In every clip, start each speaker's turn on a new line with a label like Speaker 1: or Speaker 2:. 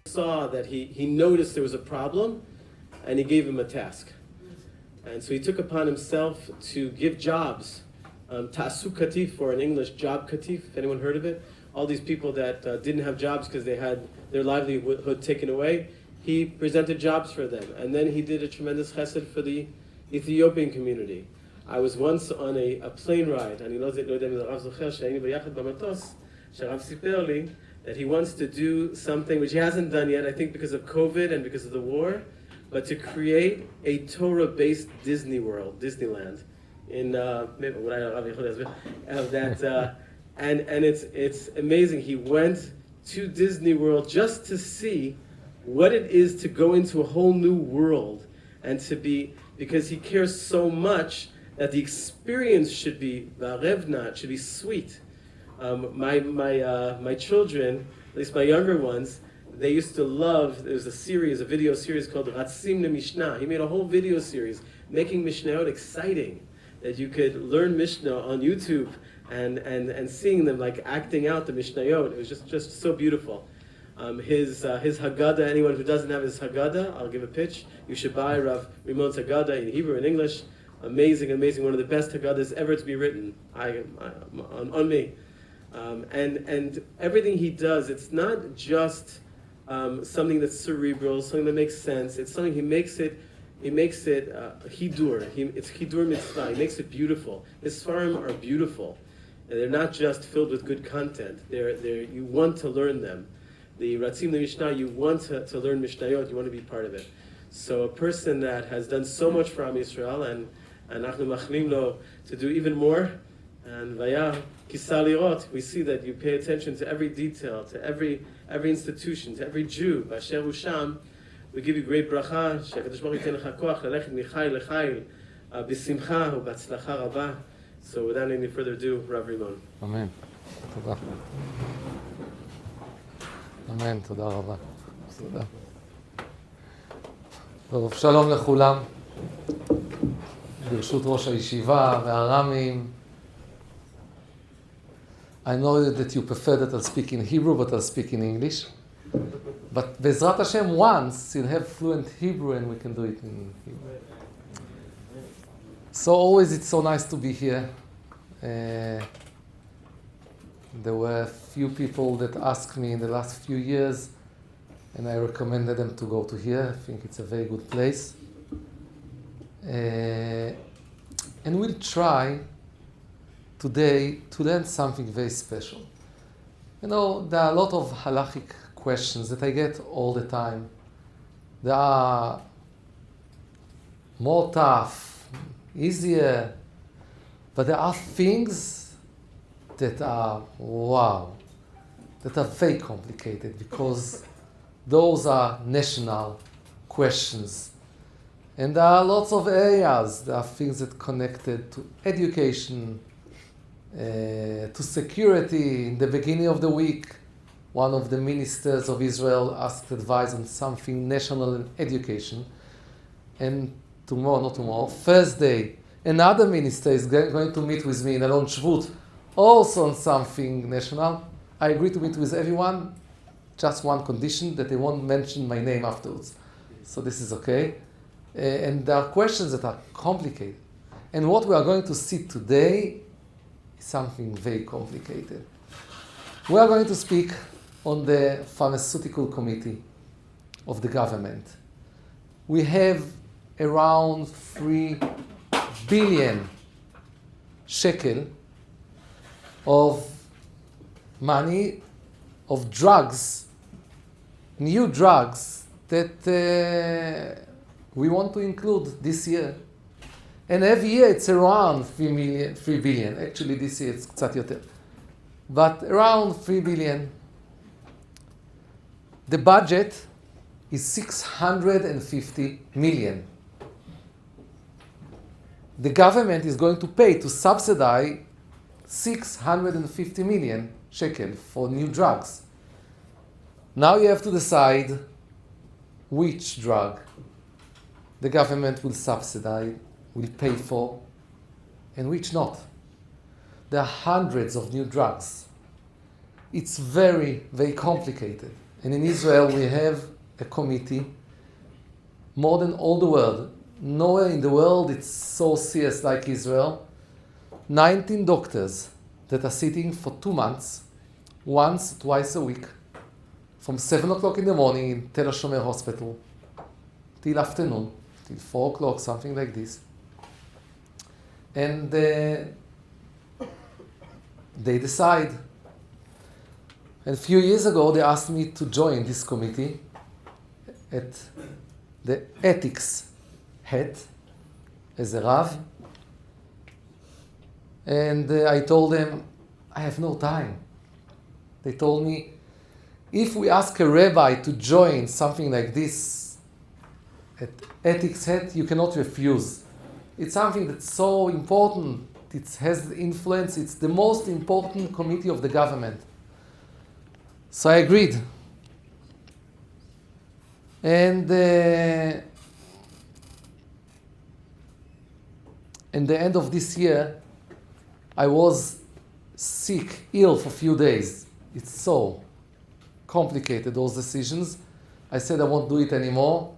Speaker 1: Saw that he noticed there was a problem, and he gave him a task. And so he took upon himself to give jobs, ta'asuk katif, or in English, job katif, if anyone heard of it. All these people that didn't have jobs because they had their livelihood taken away, he presented jobs for them. And then he did a tremendous chesed for the Ethiopian community. I was once on a plane ride, and that he wants to do something which he hasn't done yet, I think because of COVID and because of the war, but to create a Torah-based Disney World, Disneyland, in and it's amazing. He went to Disney World just to see what it is to go into a whole new world, and to be, because he cares so much that the experience should be varevna, it should be sweet. My children, at least my younger ones, they used to love, there was a video series called Ratzim Le Mishnah. He made a whole video series making Mishnayot exciting, that you could learn Mishnah on YouTube and seeing them like acting out the Mishnayot. It was just so beautiful. His Haggadah, anyone who doesn't have his Haggadah, I'll give a pitch. You should buy Rav Rimon's Haggadah in Hebrew and English. Amazing, one of the best Haggadahs ever to be written on me. And everything he does, it's not just something that's cerebral, something that makes sense. It's something he makes it hidur. It's hidur mitzvah. He makes it beautiful. His svarim are beautiful. And they're not just filled with good content. You want to learn them. The Ratzim Le Mishnah, you want to learn Mishnayot. You want to be part of it. So a person that has done so much for Am Yisrael, and Anachnu Machlim Lo to do even more, and Vaya Kisalirot, we see that you pay attention to every detail, to every institution, to every Jew. Basher Usham, we give you great bracha. Shekadosh Baruch Hu yiten lecha koach lelechet michayil lechayil b'simcha u'b'atzlacha rabah. So without any further ado, Rav Rimon.
Speaker 2: Amen. תודה. אמן, תודה רבה. תודה. טוב, שלום לכולם. ברשות ראש הישיבה והרמים. I know that you prefer that I'll speak in Hebrew, but I'll speak in English. But Bezrat Hashem, once you'll have fluent Hebrew and we can do it in Hebrew. So always it's so nice to be here. There were a few people that asked me in the last few years, and I recommended them to go to here. I think it's a very good place. And we'll try today to learn something very special. You know, there are a lot of halachic questions that I get all the time. They are more tough, easier, but there are things that are, wow, that are very complicated, because those are national questions. And there are lots of areas. There are things that are connected to education, to security. In the beginning of the week, one of the ministers of Israel asked advice on something national in education. And Thursday, another minister is going to meet with me in Alon Shvut, also on something national. I agree to meet with everyone, just one condition, that they won't mention my name afterwards. So this is okay. And there are questions that are complicated. And what we are going to see today is something very complicated. We are going to speak on the pharmaceutical committee of the government. We have around 3 billion shekel of money, of drugs, new drugs that we want to include this year. And every year it's around 3 billion. Actually this year it's קצת יותר. But around 3 billion. The budget is 650 million. The government is going to pay to subsidize 650 million shekel for new drugs. Now you have to decide which drug the government will subsidize, will pay for, and which not. There are hundreds of new drugs. It's very, very complicated. And in Israel, we have a committee, more than all the world. Nowhere in the world it's so serious like Israel. 19 doctors that are sitting for 2 months, once, twice a week, from 7 o'clock in the morning in Tel HaShomer Hospital, till afternoon, till 4 o'clock, something like this. And they decide. And a few years ago, they asked me to join this committee at the ethics head as a Rav. And I told them, I have no time. They told me, if we ask a rabbi to join something like this at ethics head, you cannot refuse. It's something that's so important. It has influence. It's the most important committee of the government. So I agreed. And in the end of this year, I was sick, ill for a few days. It's so complicated, those decisions. I said I won't do it anymore.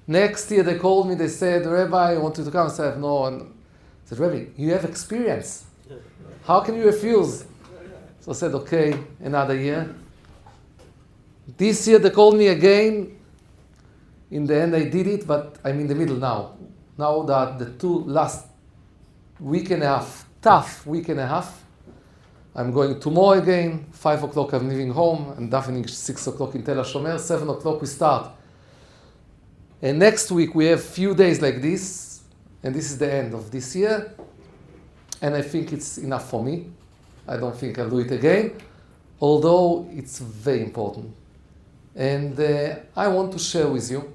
Speaker 2: Next year they called me, they said, Rabbi, I want you to come. I said, no. And I said, Rabbi, you have experience. How can you refuse? So I said, okay, another year. This year they called me again. In the end I did it, but I'm in the middle now. Now that the last week and a half, tough week and a half, I'm going tomorrow again. 5 o'clock I'm leaving home. I'm davening 6 o'clock in Tel HaShomer. 7 o'clock we start. And next week we have few days like this. And this is the end of this year. And I think it's enough for me. I don't think I'll do it again. Although it's very important. And I want to share with you.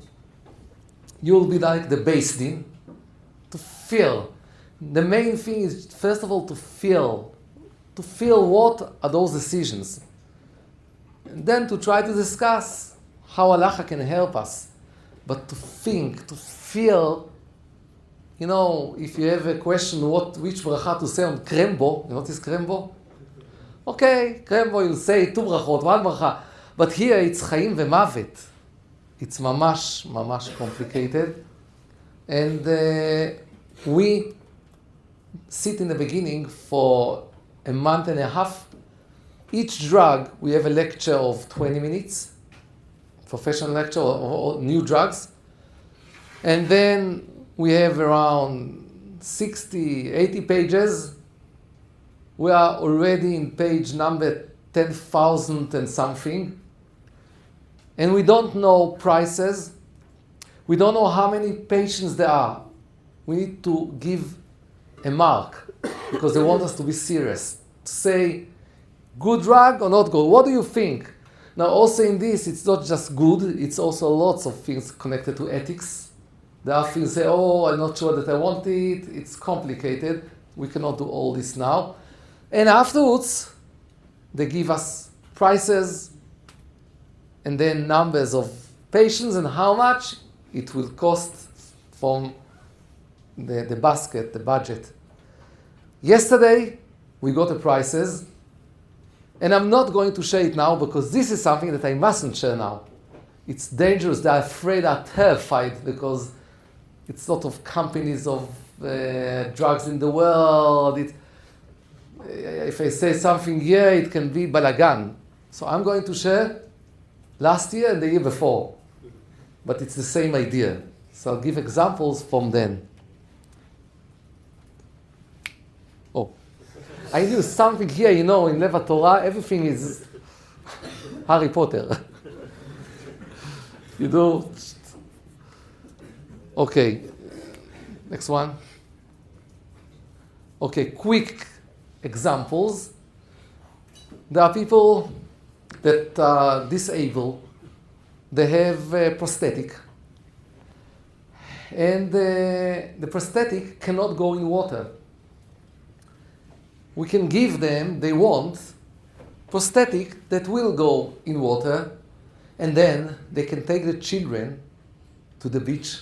Speaker 2: You'll be like the Beis Din. To feel. The main thing is, first of all, to feel. To feel what are those decisions. And then to try to discuss how halacha can help us. But to think, to feel, you know, if you have a question which bracha to say on krembo, you notice krembo? Okay, krembo, you'll say 2 brachot, 1 bracha. But here it's chaim ve'mavet. It's mamash complicated. And we sit in the beginning for a month and a half. Each drug, we have a lecture of 20 minutes, professional lecture or new drugs. And then we have around 60, 80 pages. We are already in page number 10,000 and something. And we don't know prices. We don't know how many patients there are. We need to give a mark because they want us to be serious. To say, good drug or not good? What do you think? Now also in this, it's not just good, it's also lots of things connected to ethics. There are things say, oh, I'm not sure that I want it. It's complicated. We cannot do all this now. And afterwards, they give us prices and then numbers of patients and how much it will cost from the basket, the budget. Yesterday, we got the prices, and I'm not going to share it now because this is something that I mustn't share now. It's dangerous. They're afraid, they're terrified because it's a lot of companies of drugs in the world. If I say something here, it can be balagan. So I'm going to share last year and the year before. But it's the same idea. So I'll give examples from then. Oh, I knew something here, you know, in Lev HaTorah, everything is Harry Potter. You do? Okay, next one. Okay, quick examples. There are people that are disabled. They have a prosthetic. And the prosthetic cannot go in water. We can give them, they want, prosthetic that will go in water, and then they can take the children to the beach.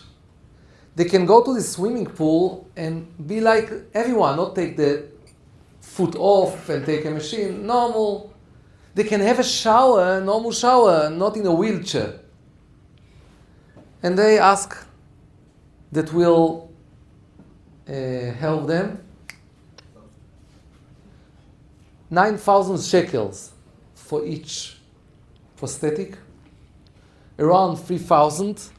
Speaker 2: They can go to the swimming pool and be like everyone, not take the foot off and take a machine. Normal. They can have a shower, normal shower, not in a wheelchair. And they ask that will help them. 9,000 shekels for each prosthetic. Around 3,000.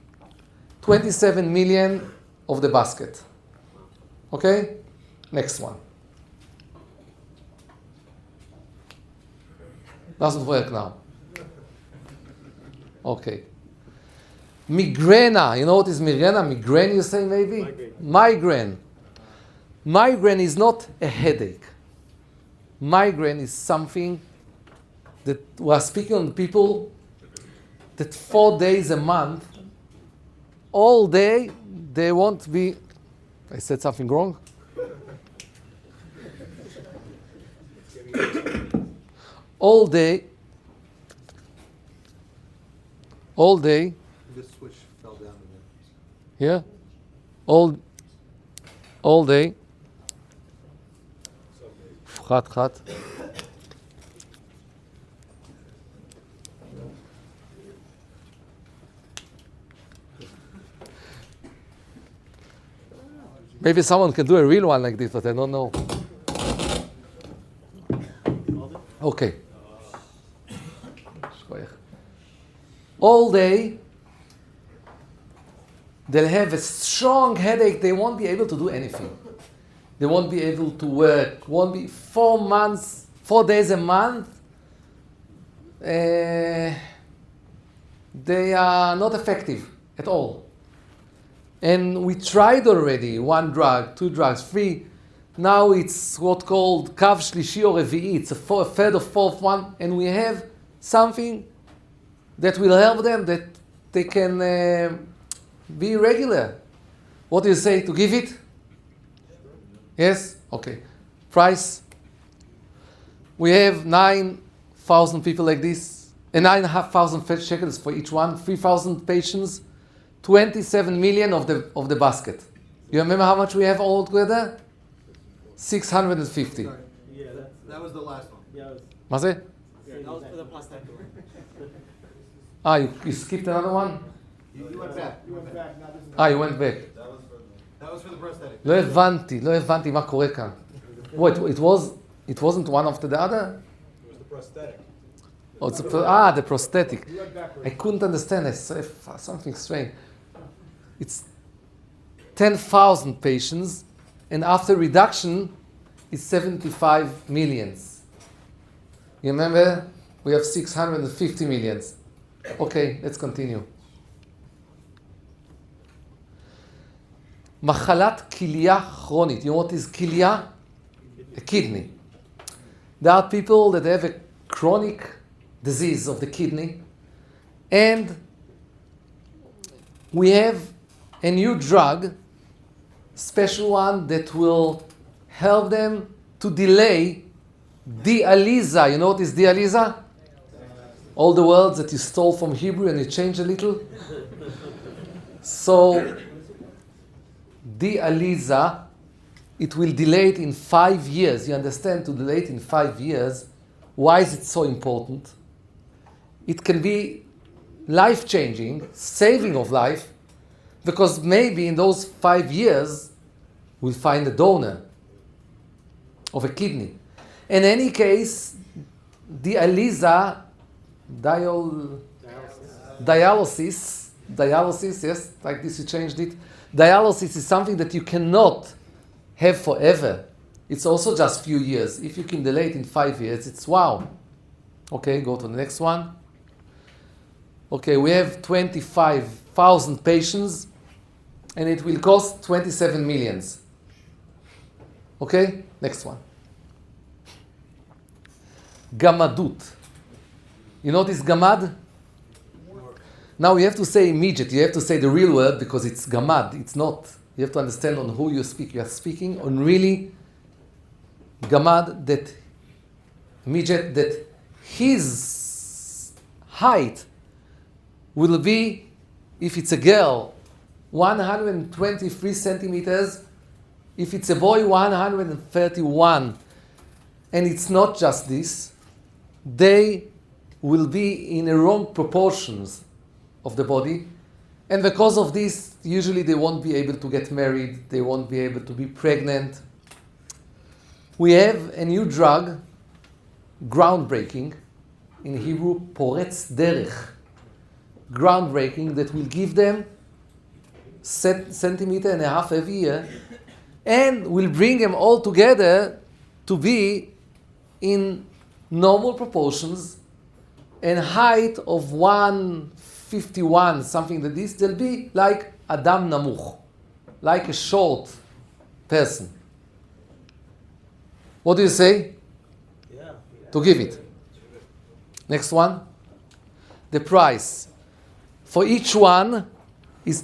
Speaker 2: 27 million of the basket. Okay? Next one. Doesn't work now. Okay. Migraine. You know what is migraine? Migraine, you say maybe? Migraine. Migraine is not a headache. Migraine is something that we are speaking on people that 4 days a month, all day, they won't be... I said something wrong? All day...
Speaker 3: This switch fell down again.
Speaker 2: Yeah? All day... חת. Maybe someone can do a real one like this, but I don't know. Okay. All day, they'll have a strong headache. They won't be able to do anything. They won't be able to work. Won't be 4 days a month. They are not effective at all. And we tried already 1 drug, 2 drugs, 3. Now it's what's called kav shlishi or revi'i. It's a third or fourth one, and we have something that will help them, that they can be regular. What do you say, to give it? Yes? Okay. Price? We have 9,000 people like this, and 9,500 shekels for each one, 3,000 patients, 27 million of the basket. You remember how much we have all together? 650.
Speaker 3: Sorry. Yeah, that was the last one.
Speaker 1: Yeah,
Speaker 2: מה זה?
Speaker 3: That was for the prosthetic.
Speaker 2: You skipped another one?
Speaker 3: You went back.
Speaker 4: You went back. Now this is
Speaker 2: You went back.
Speaker 3: That was for the prosthetic.
Speaker 2: לא הבנתי מה קורה כאן. It wasn't one after the other?
Speaker 4: It was the prosthetic.
Speaker 2: The prosthetic.
Speaker 4: You went backwards.
Speaker 2: I couldn't understand. I saw something strange. It's 10,000 patients, and after reduction, it's 75 millions. You remember? We have 650 millions. Okay, let's continue. מחלת כליה כרונית. You know what is כליה? A kidney. There are people that have a chronic disease of the kidney, and we have a new drug, special one that will help them to delay dialysis. You know what is dialysis? All the words that you stole from Hebrew and you changed a little. So, dialysis, it will delay it in 5 years. You understand? To delay it in 5 years. Why is it so important? It can be life-changing, saving of life, because maybe in those 5 years, we'll find a donor of a kidney. In any case, dialysis, yes, like this you changed it. Dialysis is something that you cannot have forever. It's also just few years. If you can delay it in 5 years, it's wow. Okay, go to the next one. Okay, we have 25,000 patients, and it will cost 27 millions. Okay, next one. Gamadut. You know this gamad? Now you have to say immediate. You have to say the real word because it's gamad. It's not. You have to understand on who you speak. You are speaking on really gamad, that midget, that his height will be, if it's a girl, 123 centimeters. If it's a boy, 131. And it's not just this. They will be in the wrong proportions of the body. And because of this, usually they won't be able to get married. They won't be able to be pregnant. We have a new drug, groundbreaking, in Hebrew, poretz derech. Groundbreaking, that will give them centimeter and a half every year, and will bring them all together to be in normal proportions and height of 151, something like this. They'll be like Adam Namuch, like a short person. What do you say?
Speaker 1: Yeah.
Speaker 2: To give it. Next one. The price. For each one is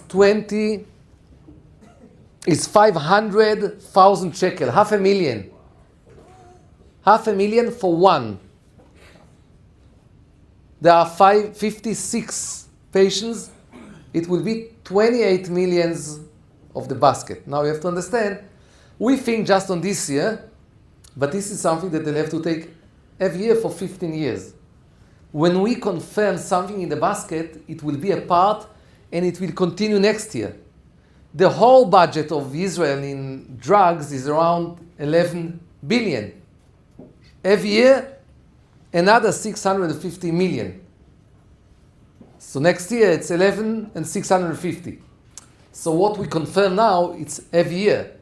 Speaker 2: 500,000 shekel, 500,000. 500,000 for one. There are 56 patients. It will be 28 millions of the basket. Now you have to understand, we think just on this year, but this is something that they'll have to take every year for 15 years. When we confirm something in the basket, it will be a part and it will continue next year. The whole budget of Israel in drugs is around 11 billion. Every year, another 650 million. So next year, it's 11 and 650. So what we confirm now, it's every year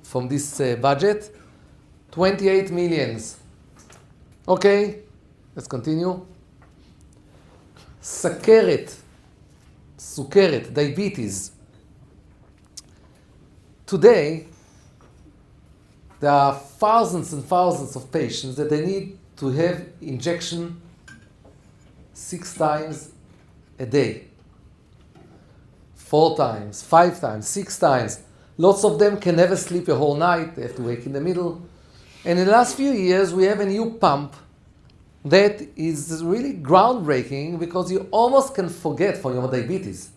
Speaker 2: from this budget, 28 millions. Okay, let's continue. Sukeret, diabetes. Today, there are thousands and thousands of patients that they need to have injection 6 times a day. 4 times, 5 times, 6 times. Lots of them can never sleep a whole night. They have to wake in the middle. And in the last few years, we have a new pump that is really groundbreaking because you almost can forget for your diabetes.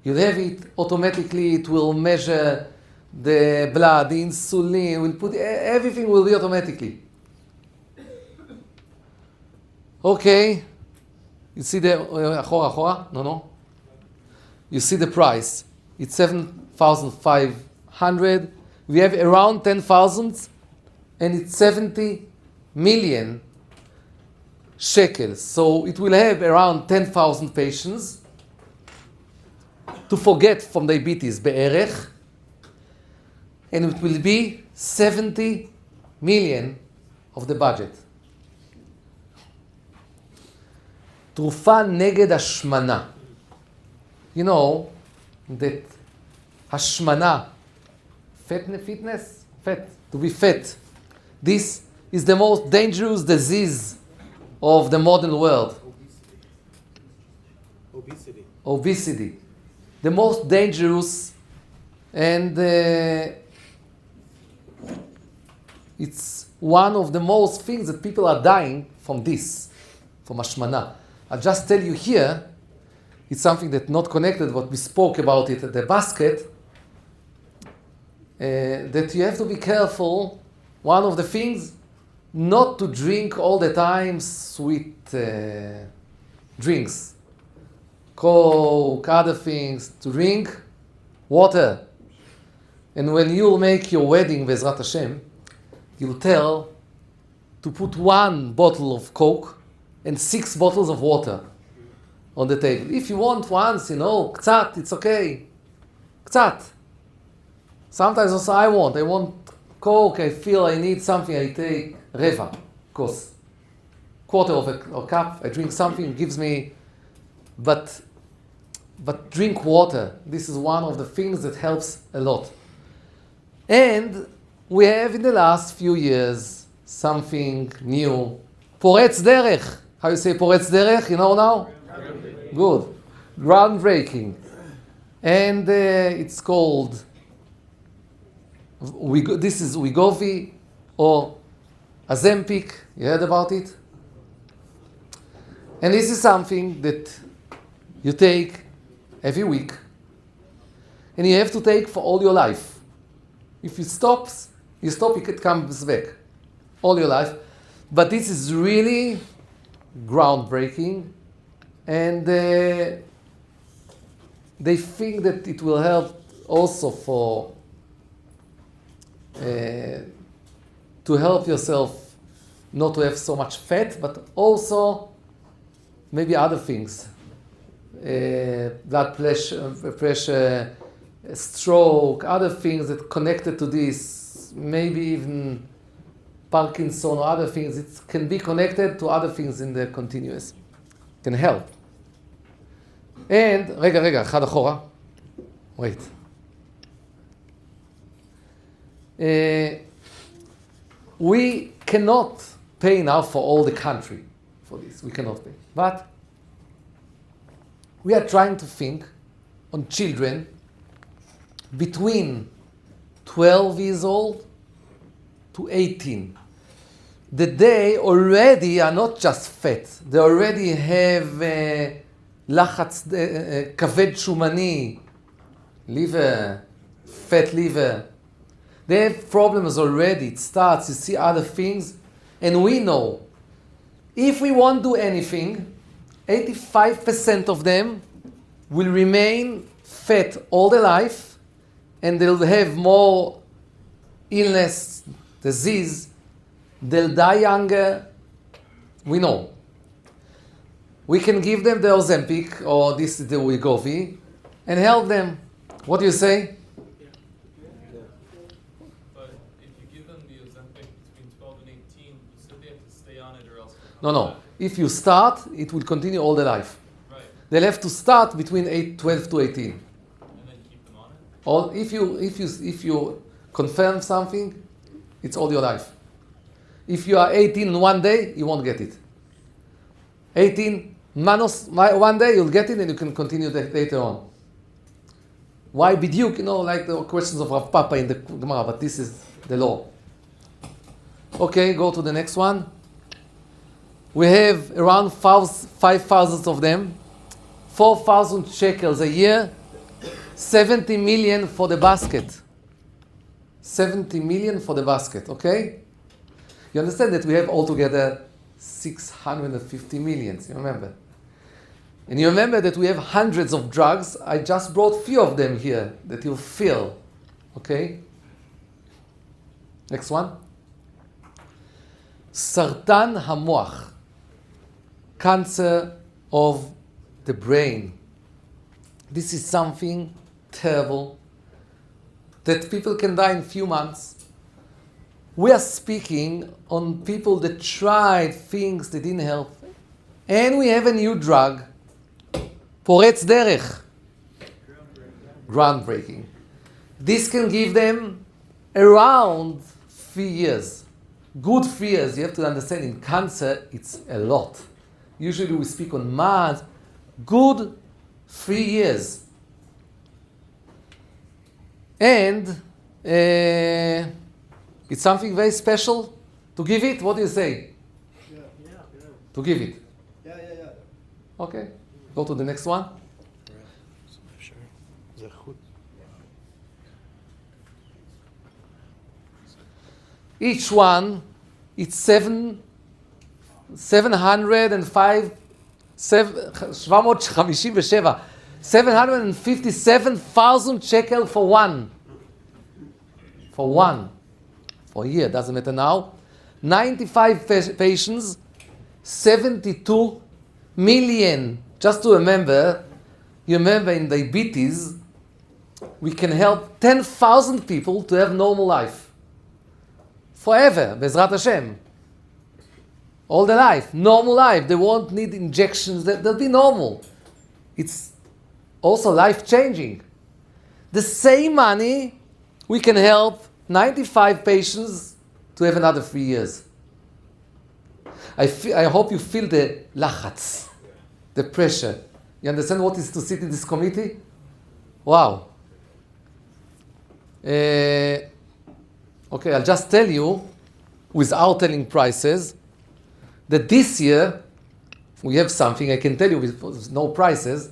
Speaker 2: You have it automatically, it will measure the blood, the insulin, will put everything will be automatically. Okay, you see the achora? No. You see the price. It's 7,500. We have around 10,000, and it's 70 million shekels. So it will have around 10,000 patients to forget from diabetes, be'erech, and it will be 70 million of the budget. תרופה נגד השמנה. You know that השמנה, fat, to be fat. This is the most dangerous disease of the modern world. Obesity. The most dangerous, and it's one of the most things that people are dying from this, from ashmana. I'll just tell you here, it's something that's not connected, but we spoke about it at the basket, that you have to be careful. One of the things, not to drink all the time sweet drinks, Coke, other things, to drink water. And when you make your wedding, Bezrat Hashem, you'll tell to put 1 bottle of Coke and 6 bottles of water on the table. If you want once, קצת, it's okay. קצת. Sometimes also I want Coke, I feel I need something, I take reva, course. Quarter of a cup, I drink something, gives me, but drink water. This is one of the things that helps a lot. And we have in the last few years something new. Poretz derech. How you say poretz derech? You know now? Good. Groundbreaking. And it's called, this is Wegovy or Ozempic. You heard about it? And this is something that you take every week. and you have to take for all your life. If you stop, it comes back all your life. But this is really groundbreaking, and they think that it will help also for to help yourself not to have so much fat, but also maybe other things, blood pressure, stroke, other things that connected to this, maybe even Parkinson or other things. It can be connected to other things in the continuous. Can help. And, רגע, אחד אחורה. Wait. We cannot pay now for all the country for this. We cannot pay. But we are trying to think on children between 12 years old to 18. That they already are not just fat, they already have לחץ, כבד שומני, liver, fat liver. They have problems already. It starts, you see other things, and we know if we won't do anything, 85% of them will remain fat all their life, and they'll have more illness, disease, they'll die younger. We know. We can give them the Ozempic or this the Wegovy and help them. What do you say?
Speaker 5: But if you give them the Ozempic between 12 and 18, you still have to stay on it or else.
Speaker 2: No. If you start, it will continue all their life.
Speaker 5: Right.
Speaker 2: They'll have to start between 12 to 18.
Speaker 5: And then keep them on it.
Speaker 2: Or if you confirm something, it's all your life. If you are 18 in one day, you won't get it. 18 minus one day, you'll get it, and you can continue later on. Why biduk? Like the questions of Rav Papa in the Gemara, but this is the law. Okay, go to the next one. We have around 5,000 of them, 4,000 shekels a year, 70 million for the basket. 70 million for the basket, okay? You understand that we have altogether 650 million, you remember? And you remember that we have hundreds of drugs. I just brought few of them here that you'll feel, okay? Next one. Sartan hamoach, cancer of the brain. This is something terrible that people can die in few months. We are speaking on people that tried things that didn't help. And we have a new drug, Poretz Derech. Groundbreaking. This can give them around 3 years. Good 3 years. You have to understand, in cancer, it's a lot. Usually we speak on months. Good 3 years. And it's something very special to give it. What do you say?
Speaker 4: Yeah.
Speaker 2: To give it.
Speaker 4: Yeah.
Speaker 2: Okay. Go to the next one. Each one, it's 757,000 shekel for one. For a year, doesn't matter now. 95 patients, 72 million. Just to remember, you remember in diabetes, we can help 10,000 people to have normal life. Forever, Bezrat Hashem. All their life, normal life. They won't need injections, they'll be normal. It's also life-changing. The same money, we can help 95 patients to have another 3 years. I hope you feel the lachatz, the pressure. You understand what is to sit in this committee? Wow. Okay, I'll just tell you, without telling prices, that this year we have something I can tell you with no prices.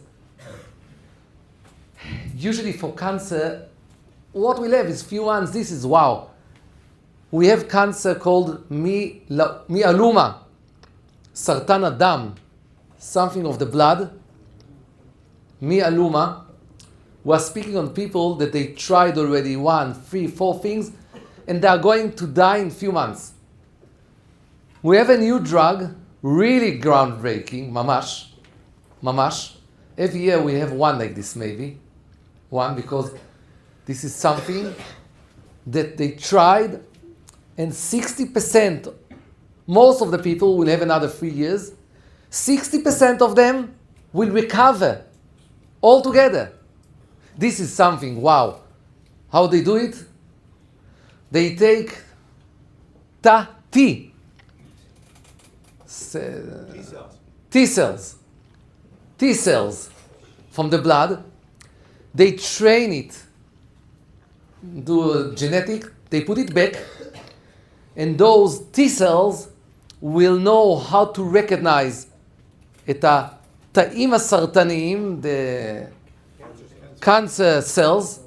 Speaker 2: usually for cancer, what we'll have is few months. This is wow. We have cancer called myeloma, sartan adam, something of the blood. Myeloma. We are speaking on people that they tried already 1, 3, 4 things, and they are going to die in few months. We have a new drug, really groundbreaking, mamash. Every year we have one like this, maybe. One, because this is something that they tried, and 60%, most of the people will have another 3 years. 60% of them will recover altogether. This is something, wow. How they do it? They take T cells from the blood. They train it, do a genetic, they put it back, and those T cells will know how to recognize את התאים הסרטניים, the cancer cells,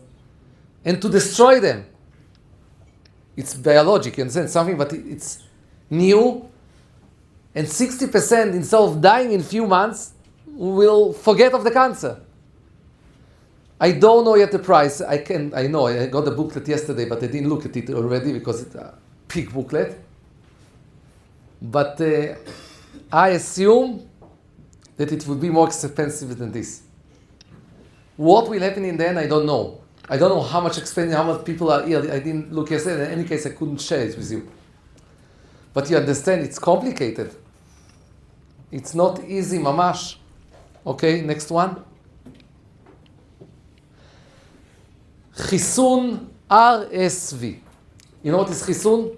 Speaker 2: and to destroy them. It's biologic, you understand, something, but it's new, and 60%, instead of dying in few months, will forget of the cancer. I don't know yet the price. I know, I got the booklet yesterday, but I didn't look at it already because it's a big booklet. But I assume that it will be more expensive than this. What will happen in the end, I don't know. I don't know how much expensive, how much people are ill. I didn't look yesterday. In any case, I couldn't share it with you. But you understand, it's complicated. It's not easy, mamash. Okay, next one. Chisun RSV. You know what is chisun?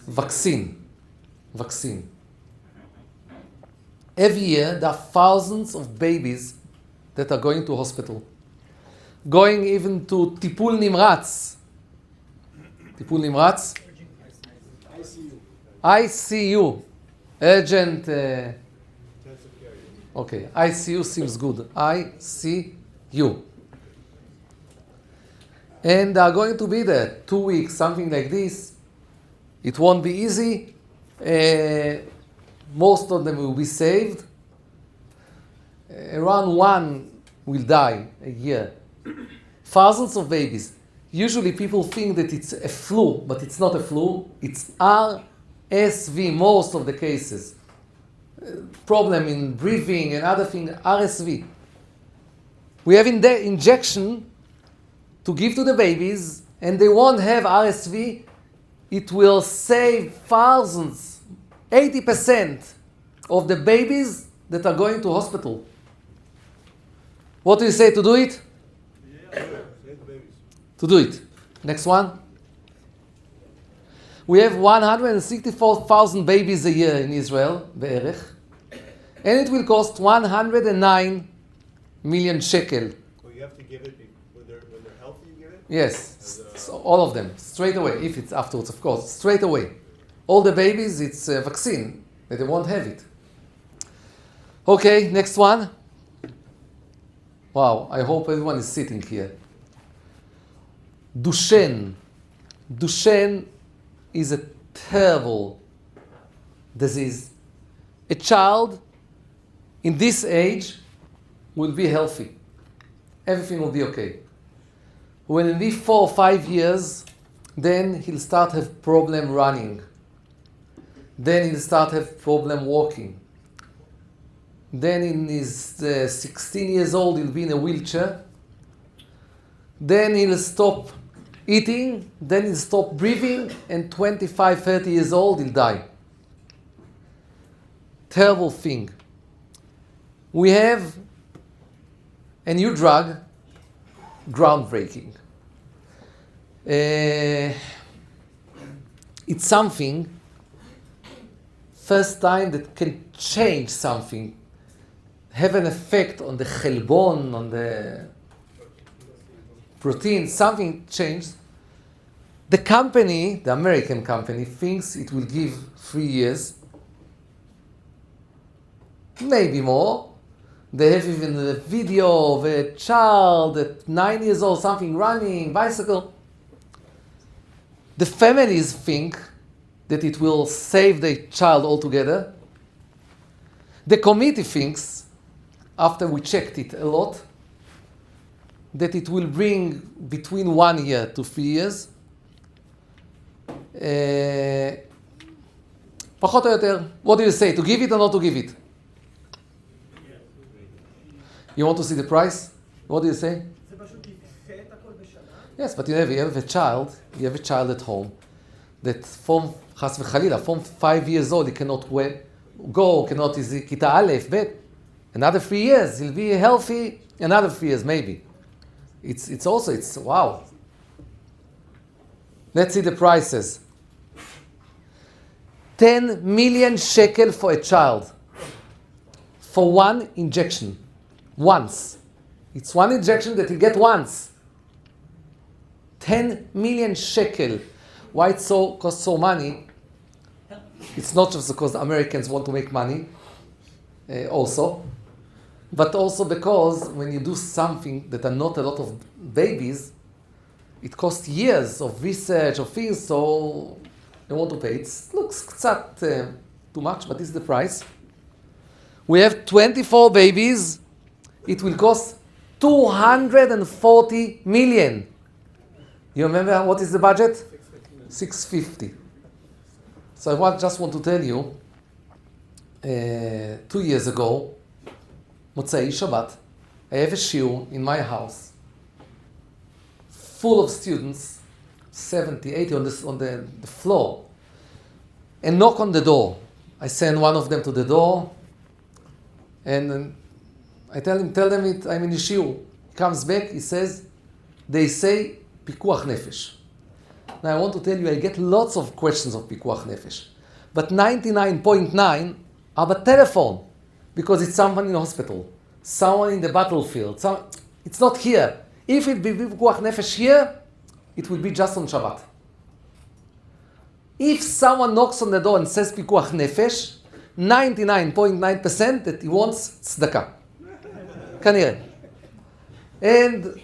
Speaker 2: Vaccine. Every year, there are thousands of babies that are going to hospital. Going even to טיפול נמרץ. טיפול נמרץ? ICU. Urgent. Okay, ICU seems good. ICU. And they are going to be there 2 weeks, something like this. It won't be easy. Most of them will be saved. Around 1 will die a year. Thousands of babies. Usually people think that it's a flu, but it's not a flu. It's RSV, most of the cases. Problem in breathing and other things, RSV. We have injection to give to the babies, and they won't have RSV. It will save thousands, 80% of the babies that are going to hospital. What do you say to do it? To do it. Next one. We have 164,000 babies a year in Israel, בערך, and it will cost 109 million shekel.
Speaker 4: Well, you have to give it when they're healthy. You give it.
Speaker 2: Yes, so all of them, straight away. If it's afterwards, of course, straight away. All the babies, it's a vaccine, that they won't have it. Okay, next one. Wow, I hope everyone is sitting here. Duchenne. Duchenne is a terrible disease. A child in this age will be healthy. Everything will be okay. When he'll be 4 or 5 years, then he'll start to have problem running. Then he'll start to have problem walking. Then in his 16 years old, he'll be in a wheelchair. Then he'll stop eating, then he'll stop breathing, and 25, 30 years old, he'll die. Terrible thing. We have a new drug, groundbreaking. It's something, first time that can change something, have an effect on the chelbon, on the protein, something changed. The company, the American company, thinks it will give 3 years, maybe more, They have even a video of a child at 9 years old, something running, bicycle. The families think that it will save the child altogether. The committee thinks, after we checked it a lot, that it will bring between 1 year to 3 years. פחות או יותר, what do you say? To give it or not to give it? You want to see the price? What do you say? Yes, but you have a child at home that from, חס וחלילה, from 5 years old, he cannot go, cannot, כיתה א', ב', another 3 years, he'll be healthy, another 3 years, maybe. It's wow. Let's see the prices. 10 million shekel for a child. For one injection. Once. It's one injection that you get once. 10 million shekel. Why it costs so money? It's not just because Americans want to make money, also, but also because when you do something that are not a lot of babies, it costs years of research, of things, so they want to pay. It looks קצת too much, but this is the price. We have 24 babies. It will cost 240 million. You remember what is the budget? 650. So I just want to tell you, 2 years ago, Motzei Shabbat, I have a shiur in my house, full of students, 70, 80 on the floor, and knock on the door. I send one of them to the door, and I tell them I'm in the shiur. He comes back, he says, they say, pikuach nefesh. Now I want to tell you, I get lots of questions of pikuach nefesh, but 99.9 are by telephone, because it's someone in the hospital, someone in the battlefield. It's not here. If it be pikuach nefesh here, it will be just on Shabbat. If someone knocks on the door and says pikuach nefesh, 99.9% that he wants tzedakah. כנראה. And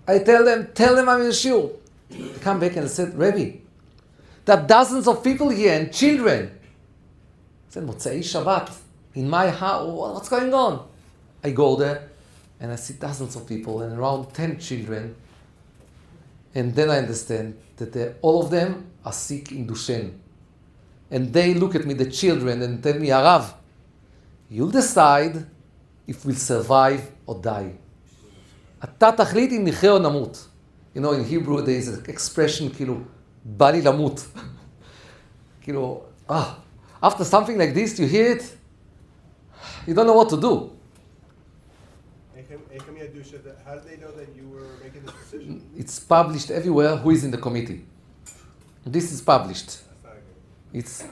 Speaker 2: I tell them I'm in the shiur. They come back and said, Rabbi, there are dozens of people here and children. I said, Motzei Shabbat, in my house, what's going on? I go there and I see dozens of people and around 10 children. And then I understand that all of them are sick in Duchenne. And they look at me, the children, and tell me, Harav, you'll decide if we'll survive or die. אתה תחליט אם נחיה או נמות. You know, in Hebrew there is an expression, כאילו, בא לי למות. כאילו, after something like this, you hear it, you don't know what to do.
Speaker 4: How did they know that you were making this decision?
Speaker 2: It's published everywhere who is in the committee. This is published. It's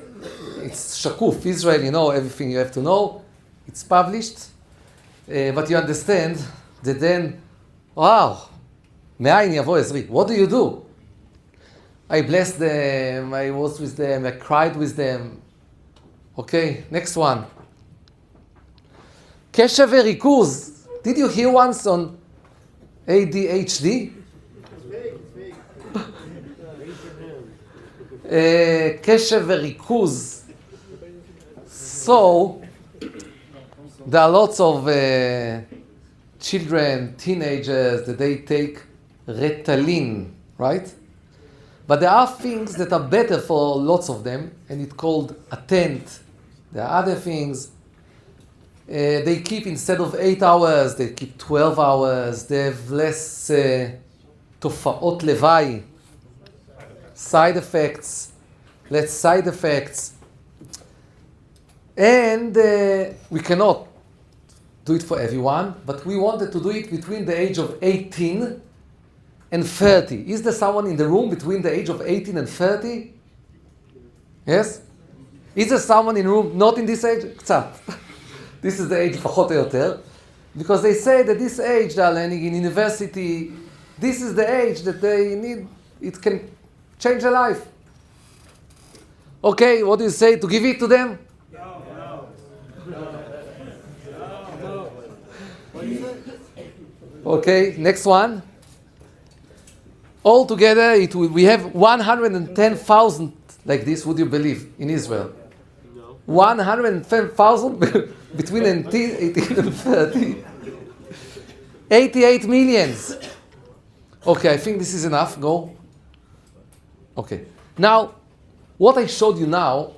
Speaker 2: shakuf, Israel, you know, everything you have to know. It's published. But you understand that then, wow, מאין יבוא עזרי. What do you do? I blessed them, I was with them, I cried with them. Okay, next one. קשב וריכוז. Did you hear once on ADHD? קשב וריכוז. So, there are lots of children, teenagers, that they take Ritalin, right? But there are things that are better for lots of them, and it's called attent. There are other things. They keep, instead of 8 hours, they keep 12 hours. They have less תופעות לוואי, side effects, less side effects. And we cannot do it for everyone, but we wanted to do it between the age of 18 and 30. Is there someone in the room between the age of 18 and 30? Yes? Is there someone in the room not in this age? קצת. This is the age פחות או יותר. Because they say that this age they are learning in university, this is the age that they need, it can change their life. Okay, what do you say? To give it to them? Okay, next one. Altogether, we have 110,000 like this, would you believe, in Israel?
Speaker 1: No.
Speaker 2: 110,000 between 18 and 30. 88 millions. Okay, I think this is enough. Go. Okay. Now, what I showed you now,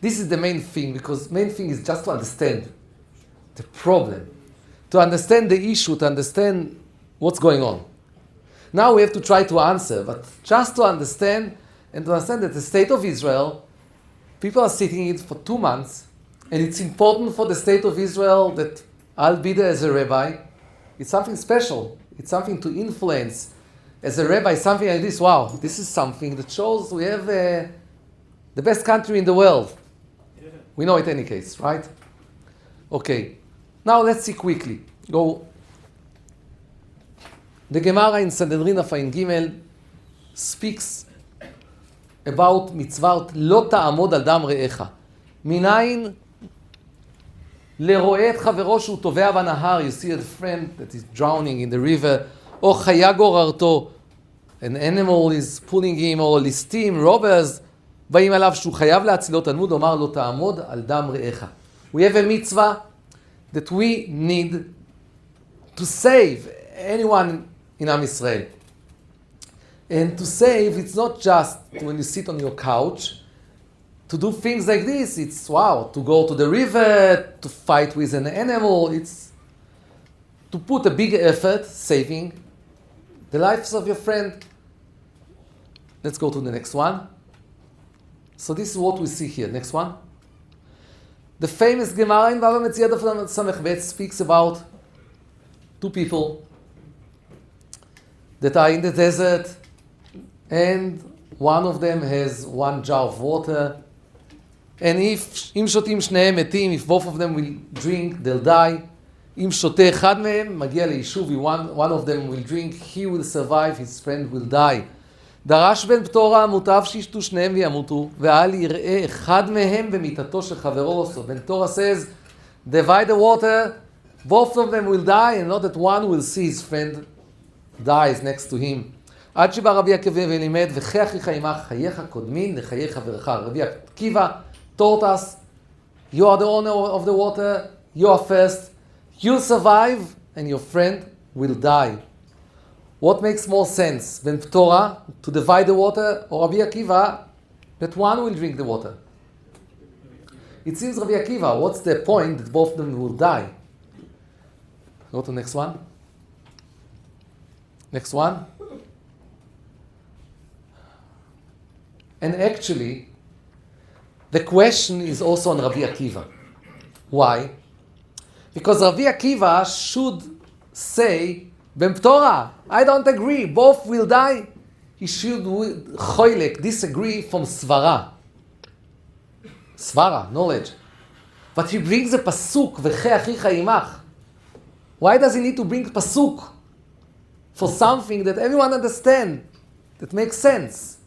Speaker 2: this is the main thing, because main thing is just to understand the problem, to understand the issue, to understand what's going on. Now we have to try to answer, but just to understand, and to understand that the state of Israel, people are sitting in it for 2 months, and it's important for the state of Israel that I'll be there as a rabbi. It's something special. It's something to influence. As a rabbi, something like this, wow, this is something that shows we have the best country in the world. We know it in any case, right? Okay. Now let's see quickly. Go. The Gemara in Sanhedrin Afain Gimel speaks about mitzvah לא תעמוד על דם רעך. מניין לרואה את חברו שהוא טובע בנהר, you see a friend that is drowning in the river, או חיה גוררתו, an animal is pulling him, או ליסטים, robbers, באים עליו שהוא חייב להצילו תלמוד, אומר לא תעמוד על דם רעך. We have a mitzvah that we need to save anyone in Am Yisrael. And to save, it's not just when you sit on your couch. To do things like this, it's wow, to go to the river, to fight with an animal, it's to put a big effort saving the lives of your friend. Let's go to the next one. So this is what we see here. Next one. The famous Gemara in Bava Metzia Daf Samech Bet speaks about 2 people that are in the desert, and one of them has 1 jar of water, and אם שותים שניהם מתים, if both of them will drink, they'll die. אם שותה אחד מהם, מגיע ליישוב, one of them will drink, he will survive, his friend will die. דרש בן פטורה, מוטב שישתו שניהם וימותו, ואל יראה אחד מהם במיטתו של חברו. So Ben Torah says, divide the water, both of them will die, and not that one will see his friend dies next to him. עד שבא רבי עקיבא ולימד, וחי אחיך עמך, חייך קודמין לחיי חברך. רבי עקיבא taught us, you are the owner of the water, you are first, you'll survive, and your friend will die. What makes more sense, Ben Torah, to divide the water, or Rabbi Akiva, that one will drink the water? It seems Rabbi Akiva, what's the point that both of them will die? Go to the next one. Next one. And actually, the question is also on Rabbi Akiva. Why? Because Rabbi Akiva should say, Ben Torah, I don't agree, both will die. He should disagree from svara. Svara, knowledge. But he brings a pasuk, V'chei achicha imach. Why does he need to bring pasuk for something that everyone understands, that makes sense?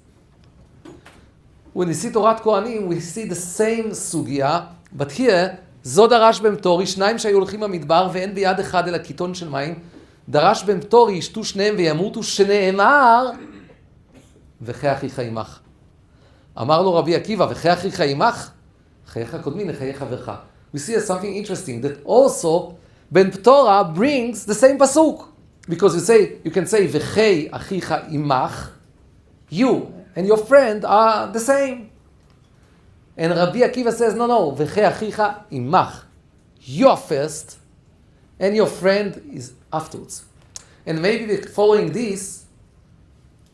Speaker 2: When we see Torat Kohanim, we see the same sugya, but here, זו דרש במתורי, 2 שהיו הולכים במדבר, ואין ביד אחד אלא קיטון של מים, דרש במתורי, ישתו שניהם וימותו, שנאמר, וחי אחיך עמך. אמר לו רבי עקיבא, וחי אחיך עמך, חייך קודמין לחיי חברך. We see something interesting, that also, Ben Torah brings the same pasuk. Because you can say, וחי אחיך עמך, you and your friend are the same. And Rabbi Akiva says, no, v'chei achicha imach. You are first, and your friend is afterwards. And maybe following this,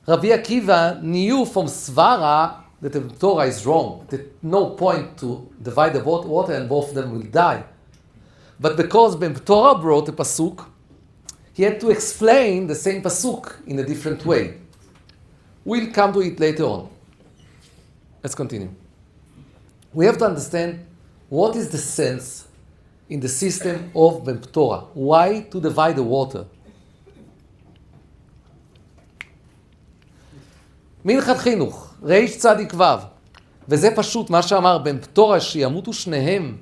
Speaker 2: Rabbi Akiva knew from Svara that the Torah is wrong, that no point to divide the water and both of them will die. But because Ben Torah brought a pasuk, he had to explain the same pasuk in a different way. We'll come to it later on. Let's continue. We have to understand what is the sense in the system of Ben Torah. Why to divide the water? מנחת חינוך, ריש צדיק וו, וזה פשוט מה שאמר בן פטורה שימותו שניהם,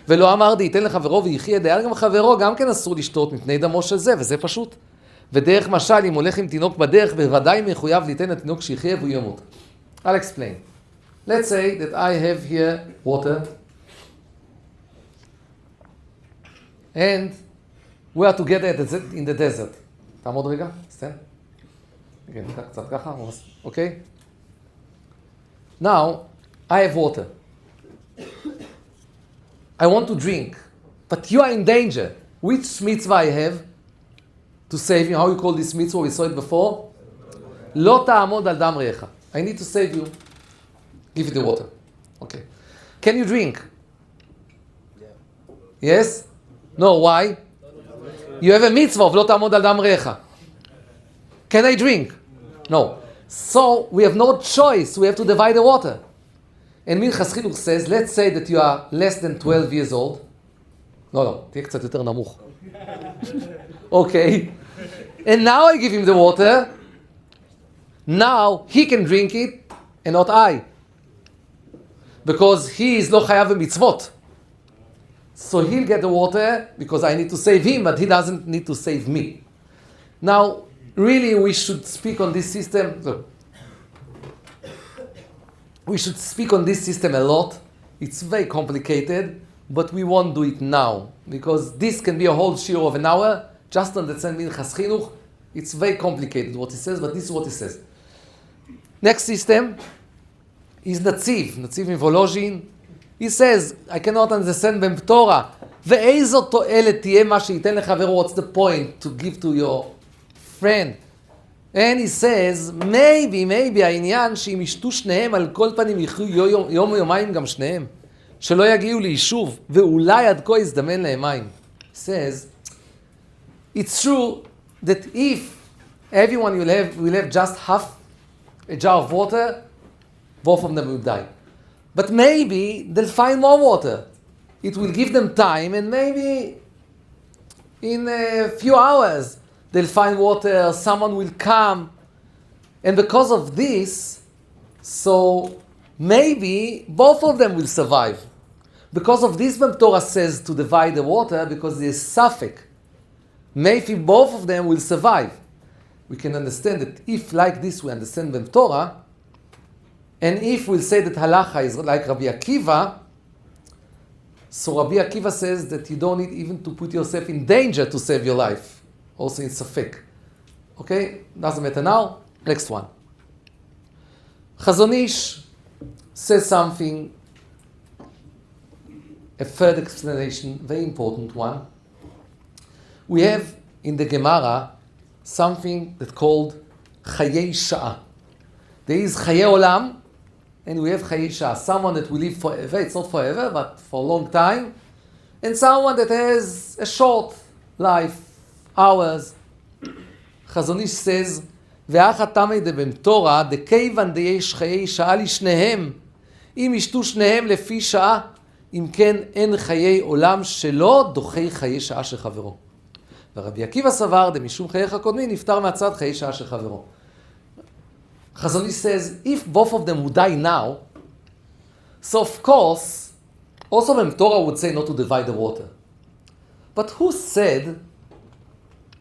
Speaker 2: ולא אמר דייתן לחברו ויחיה דייר גם חברו, גם כן אסור לשתות מפני דמו של זה, וזה פשוט. ודרך משל, אם הולך עם תינוק בדרך, בוודאי מחויב ליתן לתינוק שיחיה והוא ימות. I'll explain. Let's say that I have here water, and we are together in the desert. תעמוד רגע, סתם. כן, קצת ככה, אוקיי? Now, I have water. I want to drink, but you are in danger. Which mitzvah I have to save you? How you call this mitzvah? We saw it before. לא תעמוד על דם רעך. I need to save you. Give you the water. Okay. Can you drink? Yes? No, why? You have a mitzvah of לא תעמוד על דם רעך. Can I drink? No. So, we have no choice. We have to divide the water. And Minchas Chinuch says, let's say that you are less than 12 years old. לא, תהיה קצת יותר נמוך. Okay. And now I give him the water. Now he can drink it and not I. Because he is לא חייב במצוות. So he'll get the water because I need to save him, but he doesn't need to save me. Now, really we should speak on this system. We should speak on this system a lot. It's very complicated, but we won't do it now. Because this can be a whole shiur of an hour. Just understand Minchas Chinuch. It's very complicated what he says, but this is what he says. Next system is Natziv in Volozhin. He says, I cannot understand בתורה. ואיזו תועלת תהיה מה שייתן לחברו? What's the point to give to your friend? And he says, maybe העניין שאם ישתו שניהם על כל פנים יחיו יום ויומיים גם שניהם. שלא יגיעו ליישוב, ואולי עד כה יזדמן להם מים. He says, it's true that if everyone will have just half a jar of water, both of them will die. But maybe they'll find more water. It will give them time, and maybe in a few hours they'll find water, someone will come. And because of this, so maybe both of them will survive. Because of this, the Torah says to divide the water, because there's safek. Maybe both of them will survive. We can understand that if like this we understand the Torah, and if we'll say that halacha is like Rabbi Akiva, so Rabbi Akiva says that you don't need even to put yourself in danger to save your life. Also in safek. Okay? Doesn't matter now. Next one. Chazon Ish says something, a third explanation, very important one. We have in the Gemara something that's called Chayei Sha'ah. There is Chayei Olam, and we have Chayei Sha'ah. Someone that will live forever, it's not forever, but for a long time. And someone that has a short life, hours. Chazon Ish says, ואחא תמי דבתורה, דכיוון דייש חיי שעה לשניהם, אם ישתו שניהם לפי שעה, אם כן אין חיי עולם שלו, דוחי חיי שעה של חברו. ורבי עקיבא סבר, דמשום חייך הקודמים, נפטר מהצד חיי שעה של חברו. Chazon Ish says, if both of them would die now, so of course, also the Torah would say not to divide the water. But who said,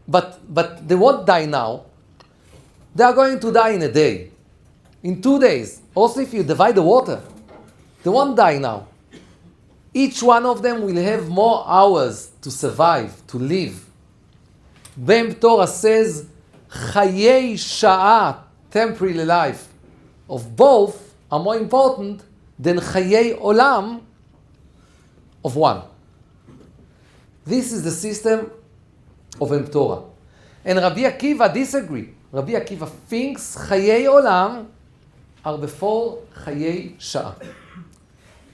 Speaker 2: but they won't die now, they are going to die in a day, in 2 days. Also if you divide the water, they won't die now. Each one of them will have more hours to survive, to live. Bem Torah says, Chayei Sha'ah, temporary life, of both are more important than Chayei Olam of one. This is the system of Bem Torah. And Rabbi Akiva disagree. Rabbi Akiva thinks Chayei Olam are before Chayei Sha'ah.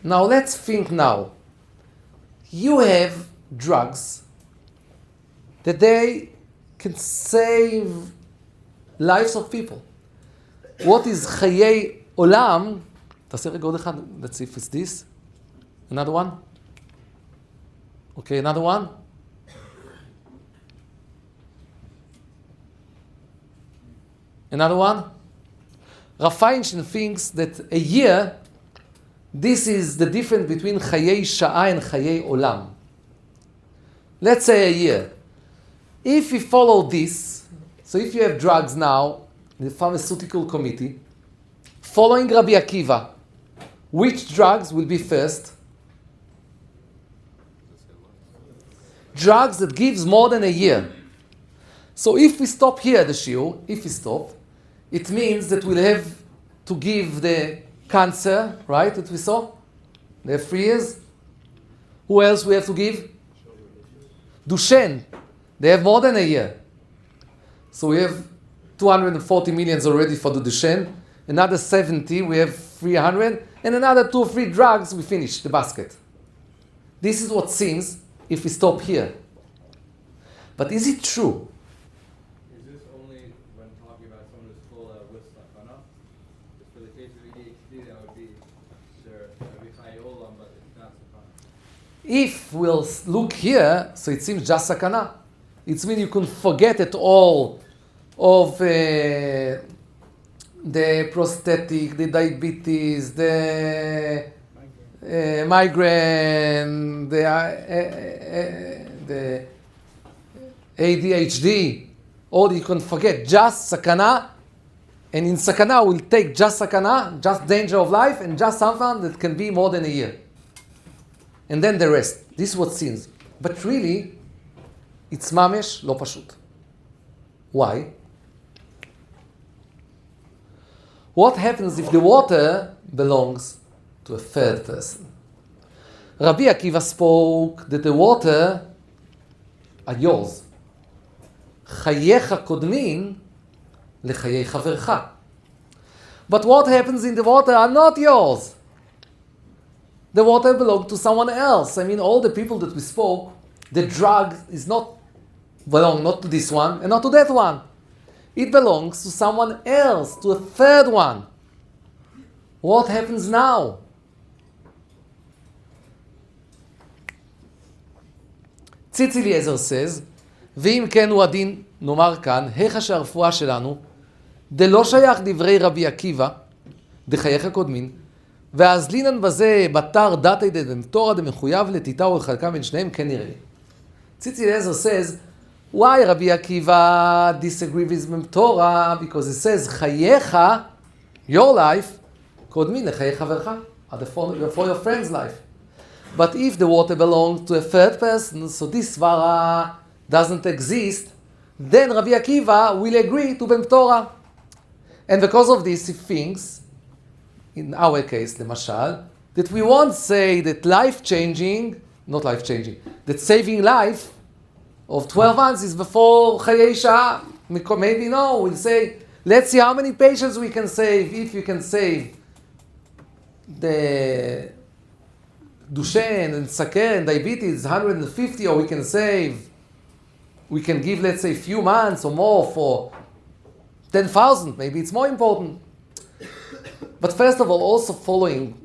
Speaker 2: Now let's think now. You have drugs that they can save lives of people. What is Chayei Olam? תעשה רגע עוד אחד. Let's see if it's this. Another one. Okay, another one. Another one. Rav Feinstein thinks that a year, this is the difference between Chayei Sha'ah and Chayei Olam. Let's say a year. If we follow this, So if you have drugs now, the pharmaceutical committee, following Rabbi Akiva, which drugs will be first? Drugs that gives more than a year. So if we stop here the shiur, if we stop, it means that we'll have to give the cancer, right, that we saw? They have 3 years. Who else we have to give? Duchenne. They have more than a year. So we have 240 millions already for the Duchenne. Another 70, we have 300. And another 2 or 3 drugs, we finish the basket. This is what seems if we stop here. But is it true?
Speaker 6: Is this only when talking about someone who's full with sakana? For the case of ADHD, that would be chayolam, but it's not sakana.
Speaker 2: If we'll look here, so it seems just sakana. It means you can forget it all of the prosthetic, the diabetes, the migraine, the ADHD. All you can forget, just sakana. And in sakana, we'll take just sakana, just danger of life, and just something that can be more than a year. And then the rest. This is what seems. But really, it's mamesh lo pashut. Why? What happens if the water belongs to a third person? Rabbi Akiva spoke that the water are yours. Chayecha kodmin lechayei chavercha. But what happens in the water are not yours. The water belongs to someone else. I mean, all the people that we spoke, the drug is not to this one and not to that one. It belongs to someone else, to a third one. What happens now? ציץ אליעזר says, ואם כן הוא הדין, נאמר כאן, היכא שהרפואה שלנו, דלא שייך דברי רבי עקיבא, דחייך קודמין, ואז לינן בזה בתר דתי דתורה דמחויב לתיתה ולחלקה בין שניהם, כן נראה. ציץ אליעזר says, why Rabbi Akiva disagree with Torah? Because it says, חייך, your life, קודמין לחיי חברך, for your friend's life. But if the water belongs to a third person, so this svara doesn't exist, then Rabbi Akiva will agree to Bem Torah. And because of this, he thinks, in our case, לממשל, that we won't say that that saving life of 12 months is before Chayei Shah. Maybe no, we'll say, let's see how many patients we can save. If you can save the Duchenne and Saker and diabetes, 150, or we can give, let's say, a few months or more for 10,000. Maybe it's more important. But first of all, also following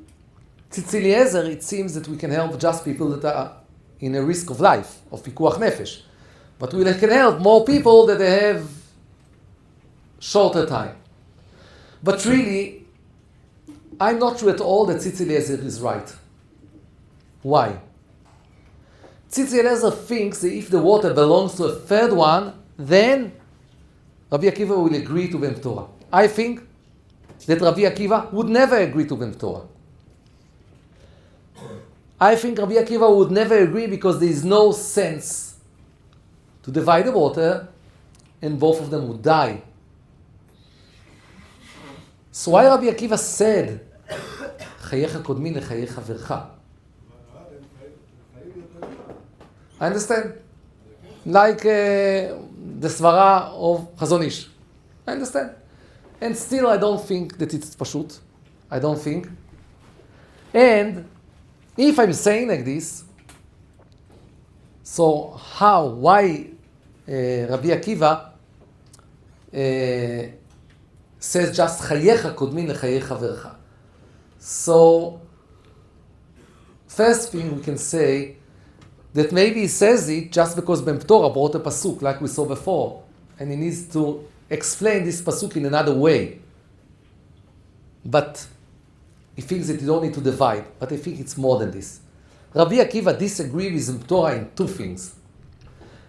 Speaker 2: Tzitz Eliezer, it seems that we can help just people that are in a risk of life, of pikuach nefesh. But we can help more people that they have shorter time. But really, I'm not sure at all that Tzitz Eliezer is right. Why? Tzitz Eliezer thinks that if the water belongs to a third one, then Rabbi Akiva will agree to Bem Torah. I think that Rabbi Akiva would never agree to Bem Torah. I think Rabbi Akiva would never agree because there is no sense to divide the water and both of them would die. So why Rabbi Akiva said, חייך קודמין לחיי חברך? I understand. Like the svara of Chazon Ish. I understand. And still I don't think that it's pashut. I don't think. And if I'm saying like this, so why Rabbi Akiva says just חייך קודמין לחיי חברך? So, first thing we can say that maybe he says it just because Bem Torah brought a pasuk like we saw before, and he needs to explain this pasuk in another way. But he thinks that you don't need to divide. But I think it's more than this. Rabbi Akiva disagrees with Bem Torah in two things.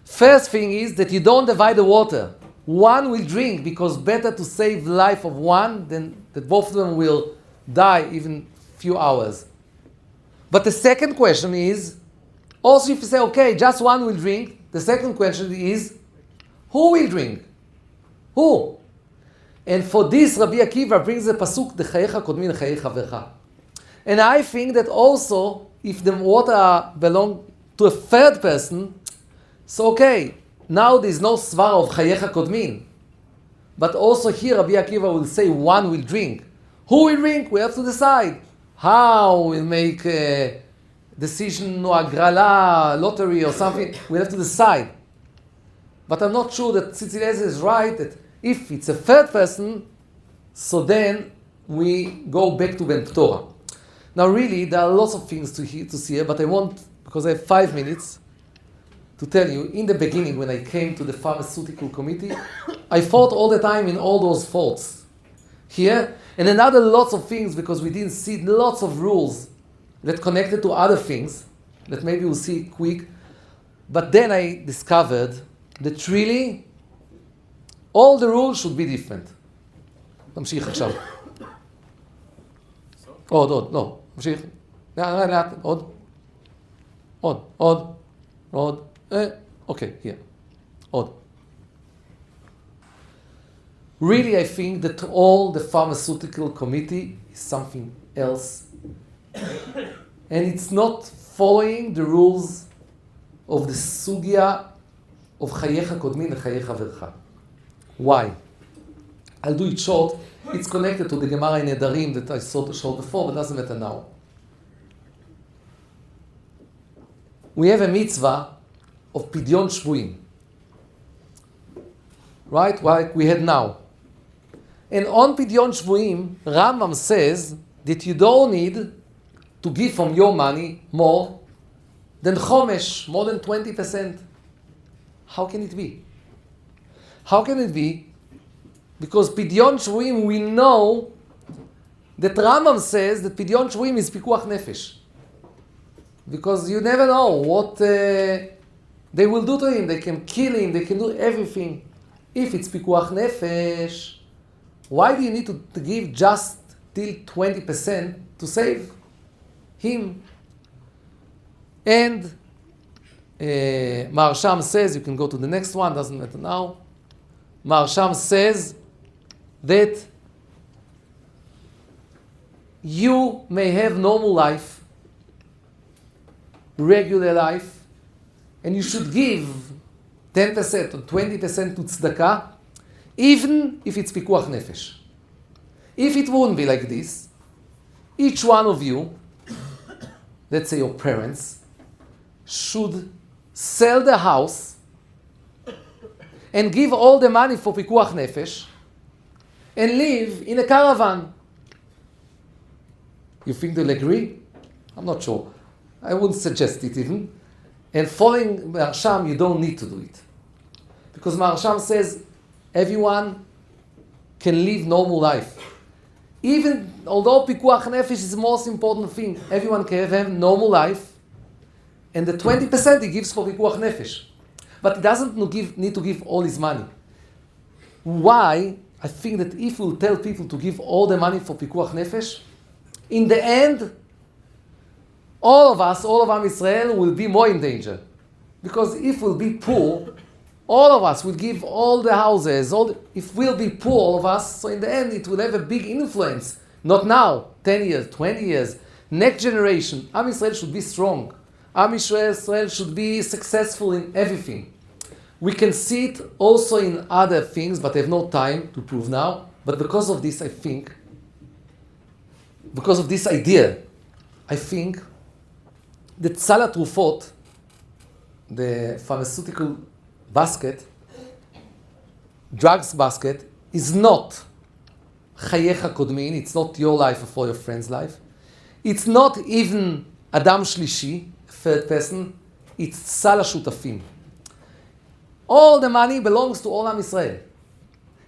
Speaker 2: First thing is that you don't divide the water. one will drink because better to save the life of one than that both of them will die even few hours. But the second question is, also if you say, okay, just one will drink, the second question is, who will drink? Who? And for this, Rabbi Akiva brings the pasuk, "Dechayecha kodmin lechayei chavercha." And I think that also, if the water belong to a third person, so okay, now there is no svara of chayecha kodmin. But also here, Rabbi Akiva will say one will drink. Who will drink? We have to decide. How we'll make a decision, no agrala, lottery or something. We have to decide. But I'm not sure that Tzitzi Eliezer is right, that if it's a third person, so then we go back to Ben Torah. Now really, there are lots of things to see here, but I want, because I have 5 minutes, to tell you, in the beginning when I came to the pharmaceutical committee, I fought all the time in all those faults. Here, and another lots of things, because we didn't see lots of rules that connected to other things, that maybe we'll see quick. But then I discovered that really, all the rules should be different. נמשיך עכשיו. עוד, לא, נמשיך. לאט, עוד. Okay, here. עוד. Really, I think that all the pharmaceutical committee is something else. And it's not following the rules of the sugya of chayecha kodmin lechayecha vercha. Why? I'll do it short. It's connected to the Gemara in Nedarim that I saw before, but doesn't matter now. We have a mitzvah of pidyon shvuim. Right? Like we had now. And on pidyon shvuim, Rambam says that you don't need to give from your money more than chomesh, more than 20%. How can it be? How can it be? Because pidyon shvuim, we know that Rambam says that pidyon shvuim is pikuach nefesh. Because you never know what they will do to him. They can kill him, they can do everything. If it's pikuach nefesh, why do you need to give just till 20% to save him? And Maharsham says, you can go to the next one, doesn't matter now. Maharsham says that you may have normal life, regular life, and you should give 10% or 20% to tzedakah, even if it's pikuach nefesh. If it wouldn't be like this, each one of you, let's say your parents, should sell the house and give all the money for pikuach nefesh and live in a caravan. You think they'll agree? I'm not sure. I wouldn't suggest it even. And following Maharsham, you don't need to do it. Because Maharsham says everyone can live normal life. Even although pikuach nefesh is the most important thing, everyone can have normal life. And the 20% he gives for pikuach nefesh. But he doesn't need to give all his money. Why? I think that if we'll tell people to give all the money for pikuach nefesh, in the end, all of Am Yisrael will be more in danger. Because if we'll be poor, all of us will give all the houses. If we'll be poor, all of us, so in the end it will have a big influence. Not now, 10 years, 20 years. Next generation, Am Yisrael should be strong. Am Yisrael should be successful in everything. We can see it also in other things, but I have no time to prove now. But because of this, I think, because of this idea, I think that Sal HaTrufot, the pharmaceutical basket, drugs basket, is not chayecha kodmin, it's not your life or your friend's life. It's not even Adam Shlishi, third person, it's Sal HaShutafim. All the money belongs to all Am Yisrael.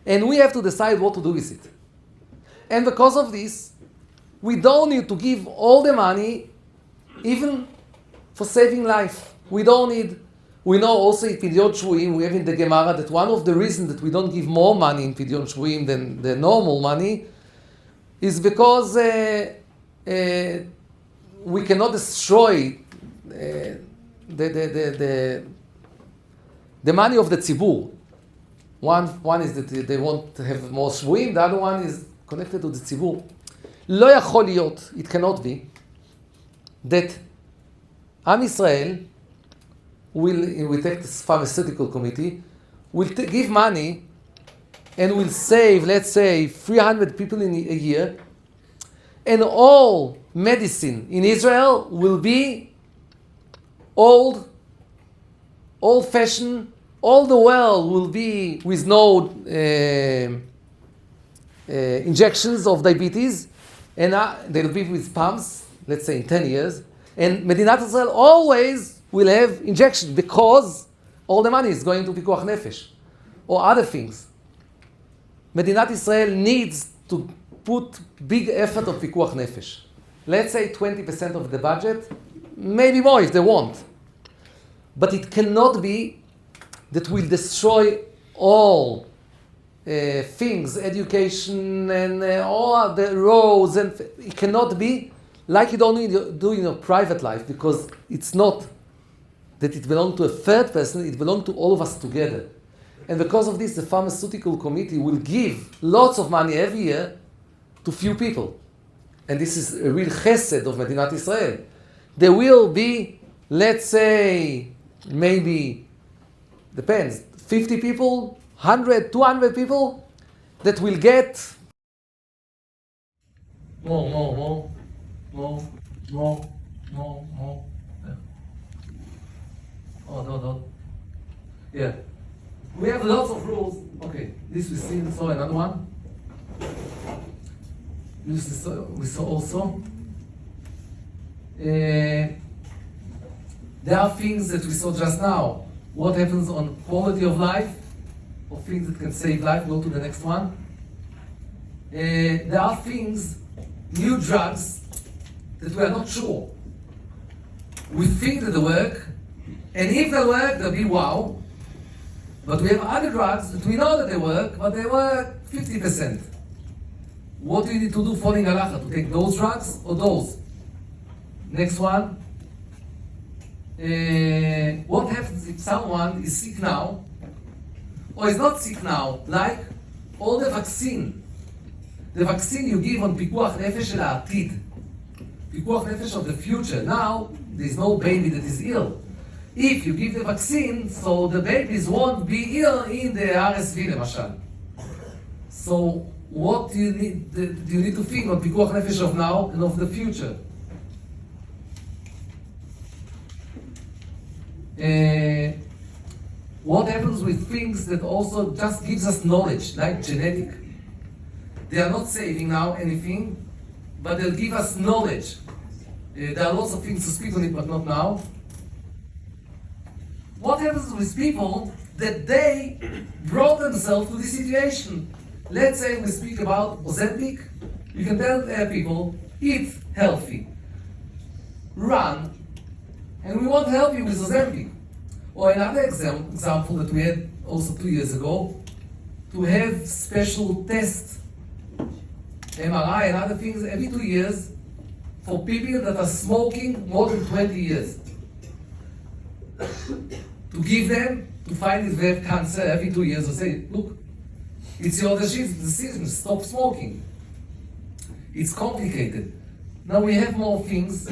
Speaker 2: And we have to decide what to do with it. And because of this, we don't need to give all the money, even for saving life. We don't need We know also in Pidyon Shvuim, we have in the Gemara that one of the reasons that we don't give more money in Pidyon Shvuim than the normal money is because we cannot destroy the money of the tzibur. One is that they want to have more shvuim, the other one is connected to the tzibur. לא יכול להיות, it cannot be, that Am Yisrael we take this pharmaceutical committee, will give money and will save, let's say, 300 people in a year, and all medicine in Israel will be old-fashioned, all the world will be with no injections of diabetes, and they'll be with pumps, let's say in 10 years, and Medinat Israel always will have injection because all the money is going to Pikuach Nefesh or other things. Medinat Israel needs to put big effort of Pikuach Nefesh. Let's say 20% of the budget, maybe more if they want. But it cannot be that will destroy all things, education and all the roads, and it cannot be like you don't do in your private life, because it's not that it belongs to a third person, it belongs to all of us together. And because of this, the pharmaceutical committee will give lots of money every year to few people. And this is a real chesed of Medinat Israel. There will be, let's say, maybe, depends, 50 people, 100, 200 people that will get more. Oh, no. Yeah. We have lots of rules. Okay, this we saw another one. This we saw also. There are things that we saw just now. What happens on quality of life, or things that can save life. Go to the next one. There are things, new drugs, that we are not sure. We think that they work, and if they work, they'll be wow. But we have other drugs that we know that they work, but they work 50%. What do you need to do following halacha? To take those drugs or those? Next one. What happens if someone is sick now, or is not sick now? Like all the vaccine. The vaccine you give on pikuach nefesh el ha'atid. Pikuach nefesh of the future. Now, there is no baby that is ill. If you give the vaccine, so the babies won't be ill in the RSV, למashal. So, what do you need to think on pikuach nefesh of now and of the future? What happens with things that also just gives us knowledge, like genetic? They are not saving now anything, but they'll give us knowledge. There are lots of things to speak on it, but not now. What happens with people that they brought themselves to this situation? Let's say we speak about Ozempic. You can tell people, eat healthy, run, and we want to help you with Ozempic. Or another example that we had also 2 years ago, to have special tests, MRI and other things every 2 years for people that are smoking more than 20 years. To give them, to find if they have cancer every 2 years, or say, look, it's your decision, stop smoking. It's complicated. Now we have more things.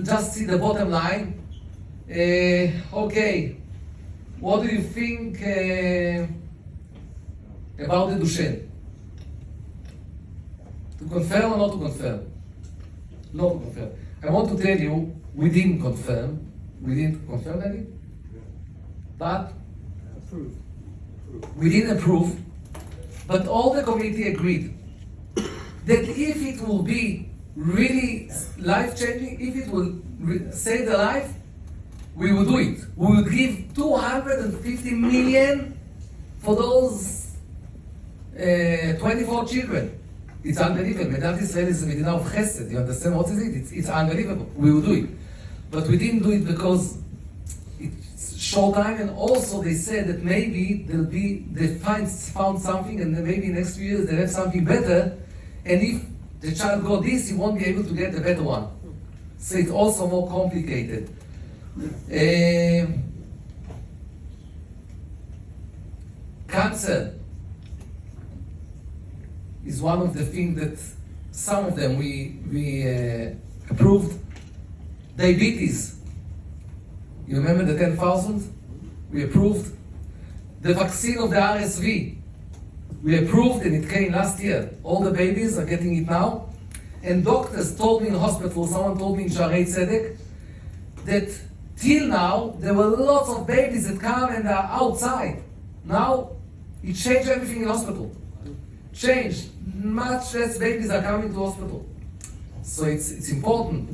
Speaker 2: Just see the bottom line. Okay, what do you think about the Duchen? To confirm or not to confirm? Not to confirm. I want to tell you, we didn't confirm. We didn't confirm any, but we didn't approve. But all the committee agreed that if it will be really life-changing, if it will save the life, we will do it. We will give 250 million for those 24 children. It's unbelievable. Medinat Israel is a Medina of Chesed. You understand what is it? It's unbelievable. We will do it. But we didn't do it because it short time, and also they said that maybe they found something, and then maybe next few years they have something better, and if the child got this, he won't be able to get the better one. So it's also more complicated. Cancer is one of the things that some of them we approved. Diabetes. You remember the 10,000? We approved. The vaccine of the RSV. We approved, and it came last year. All the babies are getting it now. And doctors told me in hospital, someone told me in Shaarei Tzedek, that till now there were lots of babies that come and are outside. Now it changed everything in hospital. Changed. Much less babies are coming to hospital. So it's important.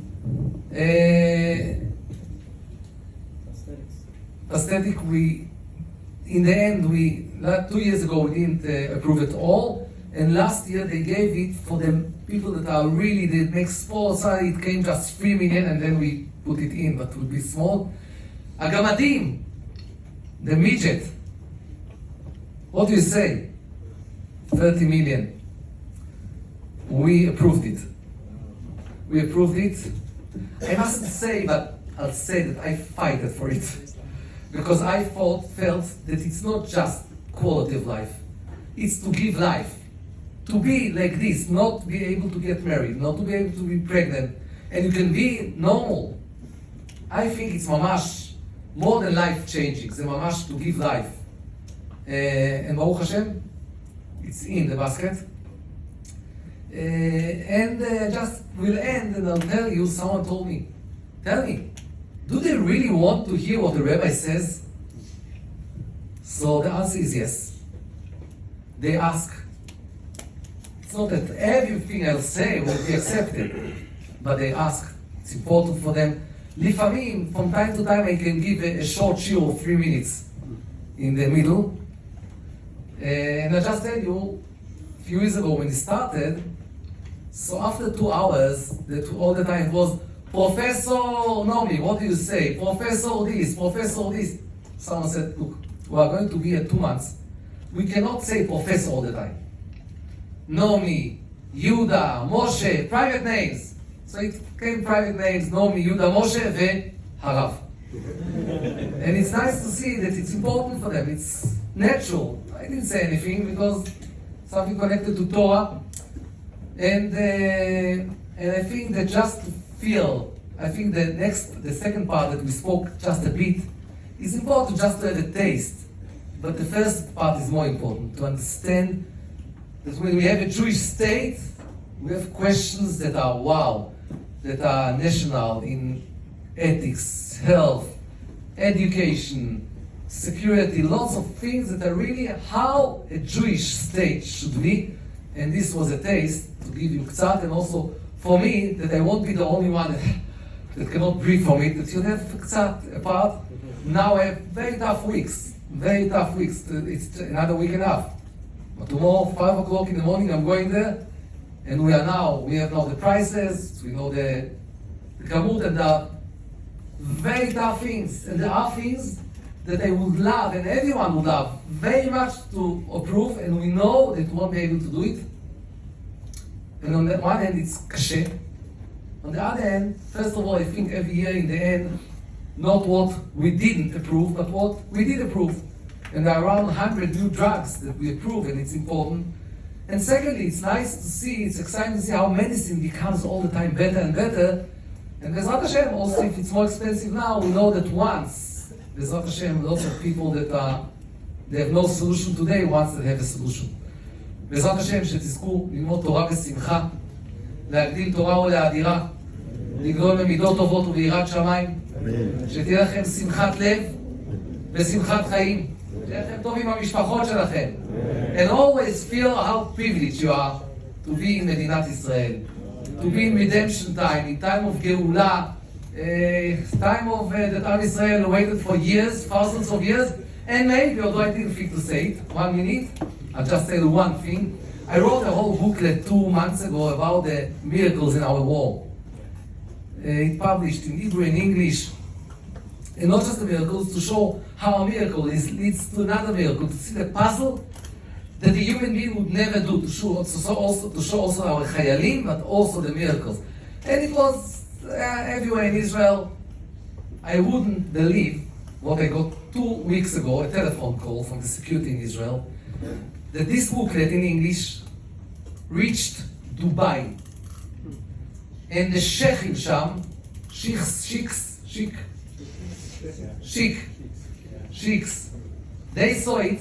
Speaker 2: Aesthetic, in the end, 2 years ago we didn't approve it all, and last year they gave it for the people that are really, they make small size, it came just 3 million, and then we put it in, but it would be small. Agamadim, the midget, what do you say? 30 million. We approved it. We approved it. I mustn't say, but I'll say that I fighted for it. Because I felt that it's not just quality of life. It's to give life. To be like this, not be able to get married, not to be able to be pregnant, and you can be normal. I think it's mamash, more than life-changing. It's mamash to give life. And Baruch Hashem, it's in the basket. And just will end, and I'll tell you, someone told me, tell me, do they really want to hear what the rabbi says? So the answer is yes. They ask. It's not that everything I'll say will be accepted, but they ask. It's important for them. Lifamim, from time to time, I can give a short shiur of 3 minutes in the middle. And I just tell you, a few years ago when it started, so after 2 hours, all the time it was, Professor Nomi, what do you say? Professor this, Professor this. Someone said, look, we are going to be here 2 months. We cannot say Professor all the time. Nomi, Yehuda, Moshe, private names. So it came private names, Nomi, Yehuda, Moshe, ve Harav. And it's nice to see that it's important for them. It's natural. I didn't say anything because something connected to Torah. And I think that just to feel, I think the second part that we spoke just a bit, is important just to have a taste. But the first part is more important, to understand that when we have a Jewish state, we have questions that are wow, that are national in ethics, health, education, security, lots of things that are really how a Jewish state should be. And this was a taste to give you ktsat, and also for me, that I won't be the only one that cannot breathe from it, that you have ktsat apart. Now I have very tough weeks. It's another week and a half. But tomorrow, 5 o'clock in the morning, I'm going there, and we have now the prices, we know the kamut, and the very tough things. And there are things that I would love, and everyone would love, very much to approve, and we know that we won't be able to do it. And on the one hand, it's kashe. On the other hand, first of all, I think every year in the end, not what we didn't approve, but what we did approve. And there are around 100 new drugs that we approve, and it's important. And secondly, it's nice to see, it's exciting to see how medicine becomes all the time better and better. And Bezrat Hashem, also if it's more expensive now, we know that once, Bezrat Hashem, lots of people that they have no solution today, once they have a solution. בעזרת השם שתזכו ללמוד תורה בשמחה, להגדיל תורה ולהאדירה, לגדול במידות טובות וביראת שמיים, שתהיה לכם שמחת לב ושמחת חיים, שיהיה לכם טוב עם המשפחות שלכם. And always feel how privileged you are to be in מדינת ישראל, to be in redemption time, in time of גאולה, time of that Am Israel waited for years, thousands of years, and maybe, although I didn't think to say it, 1 minute, I'll just tell you one thing. I wrote a whole booklet 2 months ago about the miracles in our war. It published in Hebrew and English. And not just the miracles, to show how a miracle leads to another miracle, to see the puzzle that the human being would never do, to show also our chayalim, but also the miracles. And it was everywhere in Israel. I wouldn't believe what I got 2 weeks ago, a telephone call from the security in Israel, that this booklet in English reached Dubai. And the sheikhim sham, sheikhs, they saw it,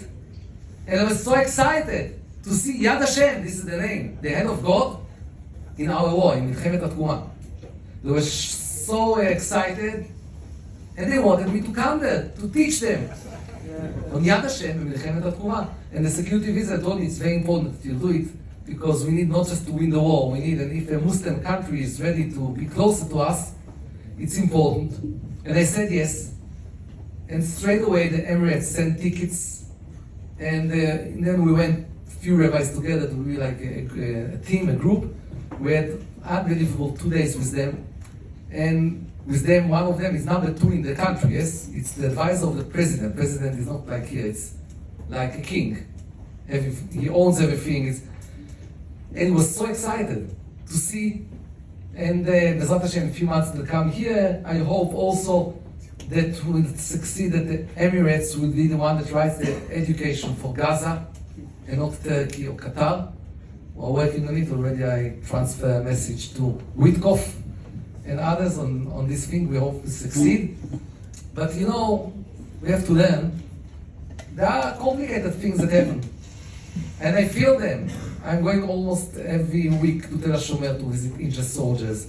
Speaker 2: and I was so excited to see Yad Hashem, this is the name, the hand of God, in our war, in Milchemet HaTkuma. They were so excited, and they wanted me to come there, to teach them. On Yad Hashem, in Milchemet HaTkuma. And the security visitor told me it's very important that you do it, because we need not just to win the war, we need, and if a Muslim country is ready to be closer to us, it's important. And I said yes. And straight away the Emirates sent tickets, and then we went, a few rabbis together to be like a team, a group. We had unbelievable 2 days with them. And with them, one of them is number 2 in the country, yes? It's the advisor of the president. President is not like here, it's like a king. He owns everything. And he was so excited to see. And Bezrat Hashem, in a few months they'll come here. I hope also that we'll succeed, that the Emirates will be the one that writes the education for Gaza and not Turkey or Qatar. We're working on it already. I transfer a message to Witkoff and others on this thing. We hope to succeed. But you know, we have to learn. There are complicated things that happen. And I feel them. I'm going almost every week to Tel HaShomer to visit injured soldiers.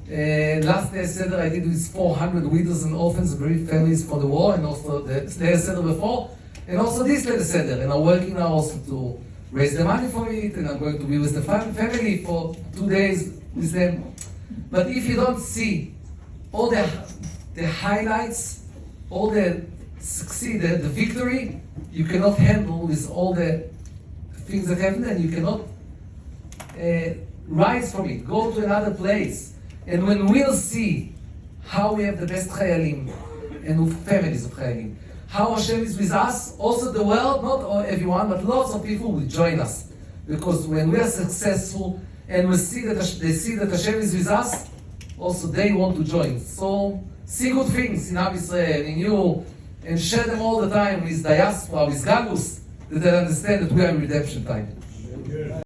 Speaker 2: Last day Seder I did with 400 widows and orphans, bereaved families for the war, and also the day Seder before, and also this day Seder. And I'm working now also to raise the money for it, and I'm going to be with the family for 2 days with them. But if you don't see all the highlights, all the succeed, the victory, you cannot handle with all the things that happen, and you cannot rise from it, go to another place. And when we'll see how we have the best chayalim and families of chayalim, how Hashem is with us, also the world, not everyone, but lots of people will join us. Because when we are successful and we see that they see that Hashem is with us, also they want to join. So see good things in Am Yisrael, in you, and share them all the time with diaspora, with Galus, that they understand that we are in redemption time.